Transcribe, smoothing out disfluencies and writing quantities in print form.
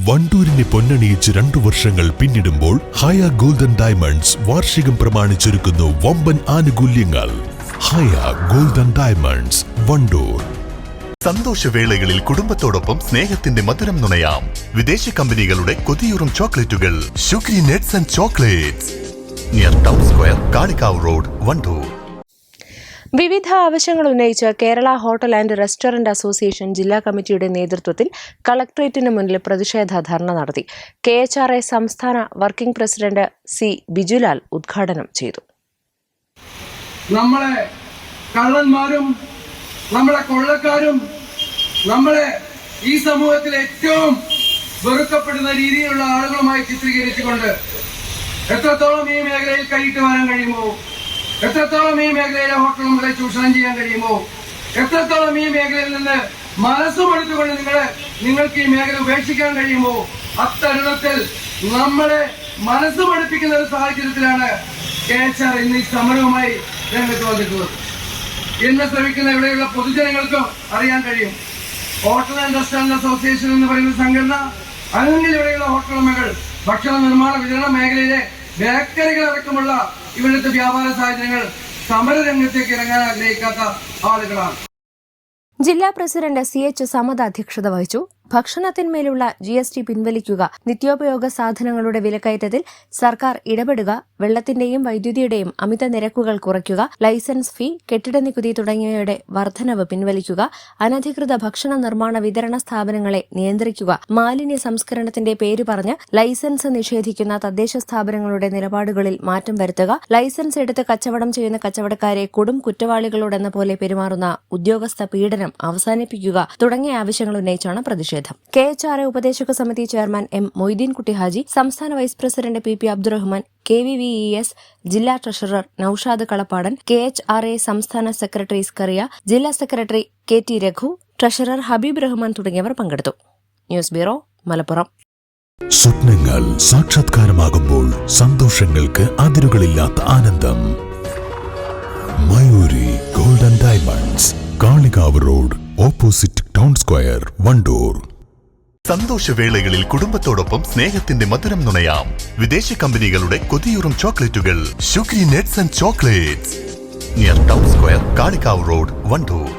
വണ്ടൂരിനെ പൊന്നണിയിച്ച് 2 വർഷങ്ങൾ പിന്നിടുമ്പോൾ ഹയ golden diamonds വാർഷികം പ്രമാണിച്ചൊരുക്കുന്നു വമ്പൻ ആനുകൂല്യങ്ങൾ. Haya golden diamonds, Wandoor. സന്തോഷവേളകളിൽ കുടുംബത്തോടൊപ്പം സ്നേഹത്തിന്റെ മധുരം നുണയാം. വിദേശ കമ്പനികളുടെ കൊതിയൂറും ചോക്ലേറ്റുകൾ sugary nuts and chocolates, near town square, Kalikavu road, Wandoor. വിവിധ ആവശ്യങ്ങൾ ഉന്നയിച്ച് Kerala hotel and restaurant association ജില്ലാ കമ്മിറ്റിയുടെ നേതൃത്വത്തിൽ കളക്ടറേറ്റിന് മുന്നിൽ പ്രതിഷേധ ധർണ നടത്തി. KHRA സംസ്ഥാന വർക്കിംഗ് പ്രസിഡന്റ് C. ബിജുലാൽ ഉദ്ഘാടനം ചെയ്തു. നമ്മളെ കള്ളന്മാരും നമ്മളെ കൊള്ളക്കാരും നമ്മളെ ഈ സമൂഹത്തിൽ ഏറ്റവും വെറുക്കപ്പെടുന്ന രീതിയിലുള്ള ആളുകളുമായി ചിത്രീകരിച്ചുകൊണ്ട് എത്രത്തോളം ഈ മേഖലയിൽ കൈയിട്ട് വരാൻ കഴിയുമോ, എത്രത്തോളം ഈ മേഖലയിലെ ഹോട്ടലുകളെ ചൂഷണം ചെയ്യാൻ കഴിയുമോ, എത്രത്തോളം ഈ മേഖലയിൽ നിന്ന് മനസ്സുമെടുത്തുകൊണ്ട് നിങ്ങൾക്ക് ഈ മേഖല ഉപേക്ഷിക്കാൻ കഴിയുമോ, അത്തരുണത്തിൽ നമ്മളെ മനസ്സുമടുപ്പിക്കുന്ന ഒരു സാഹചര്യത്തിലാണ് KHR ഇന്ന് ഈ സമരവുമായി രംഗത്ത് വന്നിട്ടുള്ളത്. ഇന്ന് ശ്രമിക്കുന്ന ഇവിടെയുള്ള പൊതുജനങ്ങൾക്കും അറിയാൻ കഴിയും, ഹോട്ടൽ ആൻഡ് റെസ്റ്റോറന്റ് അസോസിയേഷൻ എന്ന് പറയുന്ന സംഘടന അല്ലെങ്കിൽ ഇവിടെയുള്ള ഹോട്ടൽ ഉടമകൾ ഭക്ഷണ നിർമ്മാണ വിതരണ മേഖലയിലെ ബേക്കറികൾ അടക്കമുള്ള ഇവിടുത്തെ വ്യാപാര സാഹചര്യങ്ങൾ സമരരംഗത്തേക്ക് ഇറങ്ങാൻ ആഗ്രഹിക്കാത്ത ആളുകളാണ്. ജില്ലാ പ്രസിഡന്റ് CH സമദ് അധ്യക്ഷത വഹിച്ചു. ഭക്ഷണത്തിന്മേലുള്ള GST പിൻവലിക്കുക, നിത്യോപയോഗ സാധനങ്ങളുടെ വിലക്കയറ്റത്തിൽ സർക്കാർ ഇടപെടുക, വെള്ളത്തിന്റെയും വൈദ്യുതിയുടെയും അമിത നിരക്കുകൾ കുറയ്ക്കുക, ലൈസൻസ് ഫീ, കെട്ടിട നികുതി തുടങ്ങിയവയുടെ വർധനവ് പിൻവലിക്കുക, അനധികൃത ഭക്ഷണ നിർമ്മാണ വിതരണ സ്ഥാപനങ്ങളെ നിയന്ത്രിക്കുക, മാലിന്യ സംസ്കരണത്തിന്റെ പേര് പറഞ്ഞ് ലൈസൻസ് നിഷേധിക്കുന്ന തദ്ദേശ സ്ഥാപനങ്ങളുടെ നിലപാടുകളിൽ മാറ്റം വരുത്തുക, ലൈസൻസ് എടുത്ത് കച്ചവടം ചെയ്യുന്ന കച്ചവടക്കാരെ കൊടും കുറ്റവാളികളോടെന്ന പോലെ പെരുമാറുന്ന ഉദ്യോഗസ്ഥ പീഡനം അവസാനിപ്പിക്കുക തുടങ്ങിയ ആവശ്യങ്ങൾ ഉന്നയിച്ചാണ് പ്രതിഷേധം. KHRA ഉപദേശക സമിതി ചെയർമാൻ M. മൊയ്തീൻകുട്ടി ഹാജി, സംസ്ഥാന vice president PP Abdurahman, KVVES ജില്ലാ ട്രഷറർ നൌഷാദ് കളപ്പാടൻ, KHRA സംസ്ഥാന സെക്രട്ടറി സ്കറിയ, ജില്ലാ secretary KT Raghu, treasurer Habeeb Rahman തുടങ്ങിയവർ പങ്കെടുത്തു. News bureau, Malappuram. സ്വപ്നങ്ങൾ സാക്ഷാത്കാരമാകുമ്പോൾ സന്തോഷങ്ങൾക്ക് അതിരുകളില്ലാത്ത ആനന്ദം. Mayuri golden diamonds, Kalikavu road, opposite town square, Wandoor. സന്തോഷവേളകളിൽ കുടുംബത്തോടൊപ്പം സ്നേഹത്തിന്റെ മധുരം നുണയാം. വിദേശ കമ്പനികളുടെ കൊതിയൂറും ചോക്ലേറ്റുകൾ sugary nuts and chocolates, near town square, Kalikavu road, Wandoor.